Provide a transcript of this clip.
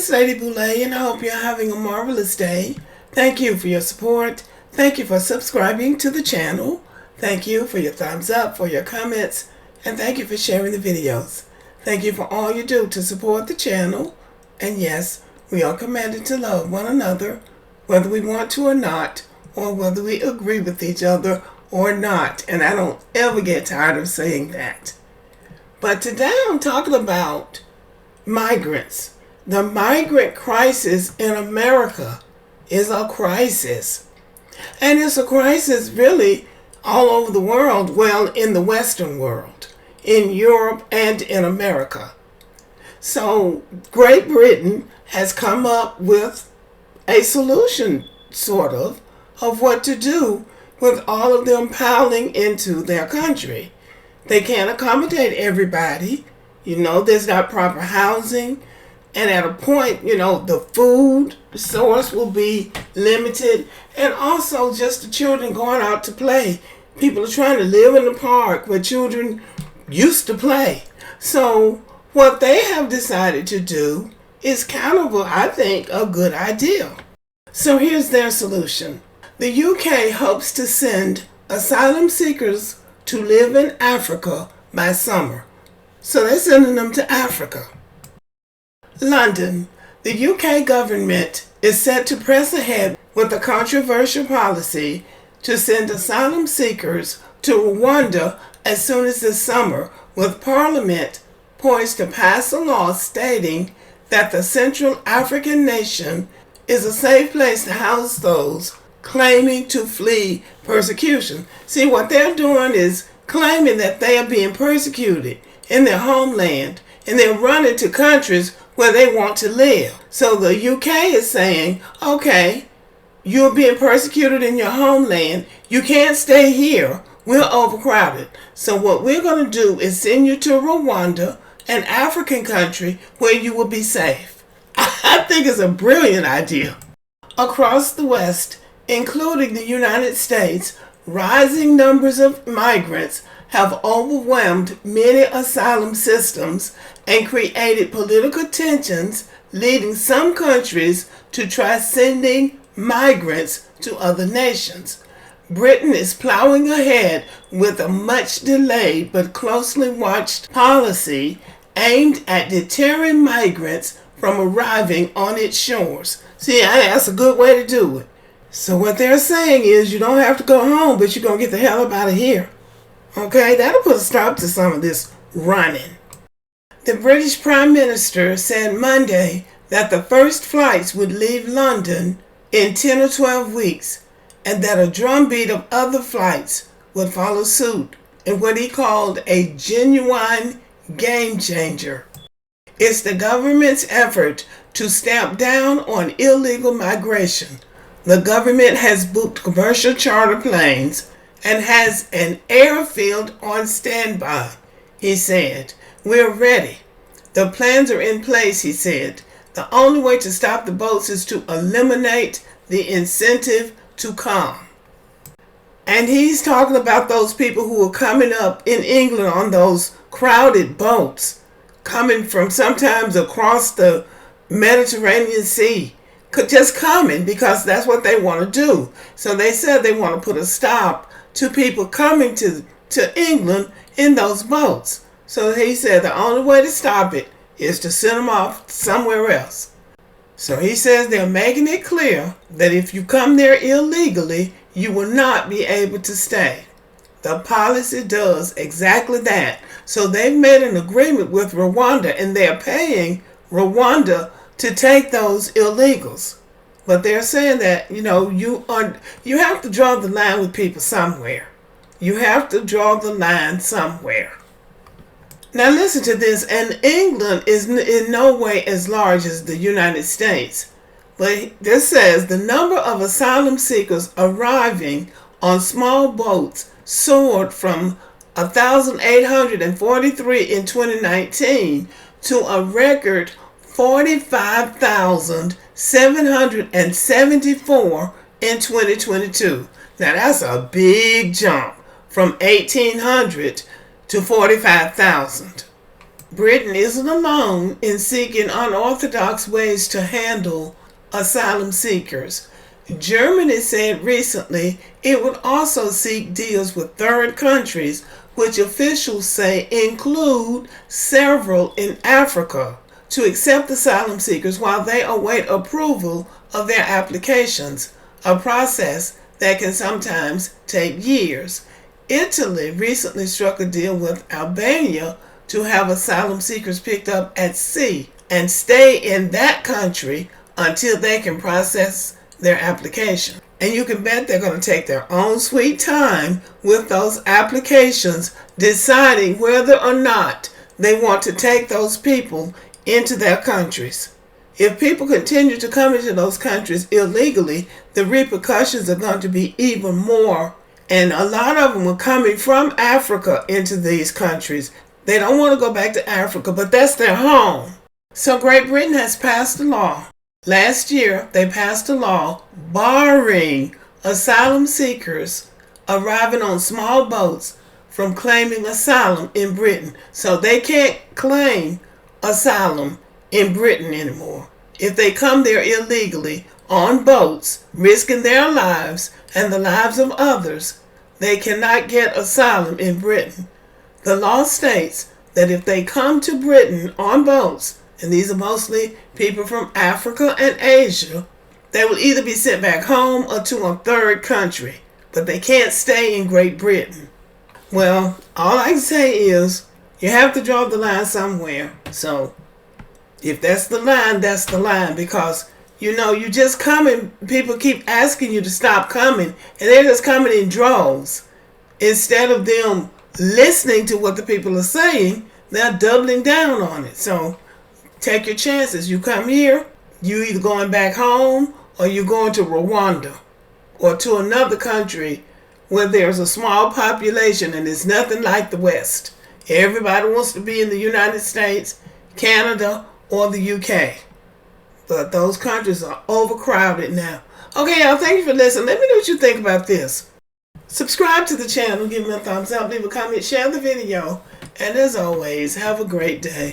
it's Lady Boulay, and I hope you're having a marvelous day. Thank you for your support. Thank you for subscribing to the channel. Thank you for your thumbs up, for your comments, and thank you for sharing the videos. Thank you for all you do to support the channel. And yes, we are commanded to love one another, whether we want to or not, or whether we agree with each other or not. And I don't ever get tired of saying that. But today I'm talking about migrants. The migrant crisis in America is a crisis. And it's a crisis really all over the world, well, in the Western world, in Europe and in America. So Great Britain has come up with a solution, sort of what to do with all of them piling into their country. They can't accommodate everybody. There's not proper housing. And at a point, the food source will be limited. And also just the children going out to play. People are trying to live in the park where children used to play. So what they have decided to do is kind of, I think, a good idea. So here's their solution. The UK hopes to send asylum seekers to live in Africa by summer. So they're sending them to Africa. London. The UK government is set to press ahead with a controversial policy to send asylum seekers to Rwanda as soon as this summer, with Parliament poised to pass a law stating that the Central African nation is a safe place to house those claiming to flee persecution. See, what they're doing is claiming that they are being persecuted in their homeland, and they're running to countries where they want to live. So the UK is saying, okay, you're being persecuted in your homeland. You can't stay here. We're overcrowded. So what we're going to do is send you to Rwanda, an African country where you will be safe. I think it's a brilliant idea. Across the West, including the United States, rising numbers of migrants have overwhelmed many asylum systems and created political tensions, leading some countries to try sending migrants to other nations. Britain is plowing ahead with a much delayed but closely watched policy aimed at deterring migrants from arriving on its shores. See, that's a good way to do it. So what they're saying is you don't have to go home, but you're going to get the hell up out of here. Okay, that'll put a stop to some of this running. The British Prime Minister said Monday that the first flights would leave London in 10 or 12 weeks, and that a drumbeat of other flights would follow suit in what he called a genuine game changer. It's the government's effort to stamp down on illegal migration. The government has booked commercial charter planes and has an airfield on standby, he said. We're ready. The plans are in place, he said. The only way to stop the boats is to eliminate the incentive to come. And he's talking about those people who are coming up in England on those crowded boats, coming from sometimes across the Mediterranean Sea, just coming because that's what they want to do. So they said they want to put a stop to people coming to England in those boats. So he said the only way to stop it is to send them off somewhere else. So he says they're making it clear that if you come there illegally, you will not be able to stay. The policy does exactly that. So they've made an agreement with Rwanda, and they're paying Rwanda to take those illegals. But they're saying that, you have to draw the line with people somewhere. You have to draw the line somewhere. Now listen to this, and England is in no way as large as the United States. But this says the number of asylum seekers arriving on small boats soared from 1,843 in 2019 to a record 45,774 in 2022. Now that's a big jump from 1,800 to 45,000. Britain isn't alone in seeking unorthodox ways to handle asylum seekers. Germany said recently it would also seek deals with third countries, which officials say include several in Africa, to accept asylum seekers while they await approval of their applications, a process that can sometimes take years. Italy recently struck a deal with Albania to have asylum seekers picked up at sea and stay in that country until they can process their application. And you can bet they're going to take their own sweet time with those applications, deciding whether or not they want to take those people into their countries. If people continue to come into those countries illegally, the repercussions are going to be even more. And a lot of them are coming from Africa into these countries. They don't want to go back to Africa, but that's their home. So Great Britain has passed a law. Last year, they passed a law barring asylum seekers arriving on small boats from claiming asylum in Britain. So they can't claim asylum in Britain anymore. If they come there illegally on boats, risking their lives and the lives of others, they cannot get asylum in Britain. The law states that if they come to Britain on boats, and these are mostly people from Africa and Asia, they will either be sent back home or to a third country, but they can't stay in Great Britain. Well, all I can say is you have to draw the line somewhere. So if that's the line, that's the line, because you just coming, people keep asking you to stop coming, and they're just coming in droves. Instead of them listening to what the people are saying, they're doubling down on it. So take your chances. You come here, you either going back home or you're going to Rwanda or to another country where there's a small population and it's nothing like the West. Everybody wants to be in the United States, Canada, or the UK. But those countries are overcrowded now. Okay, y'all, thank you for listening. Let me know what you think about this. Subscribe to the channel, give me a thumbs up, leave a comment, share the video, and as always, have a great day.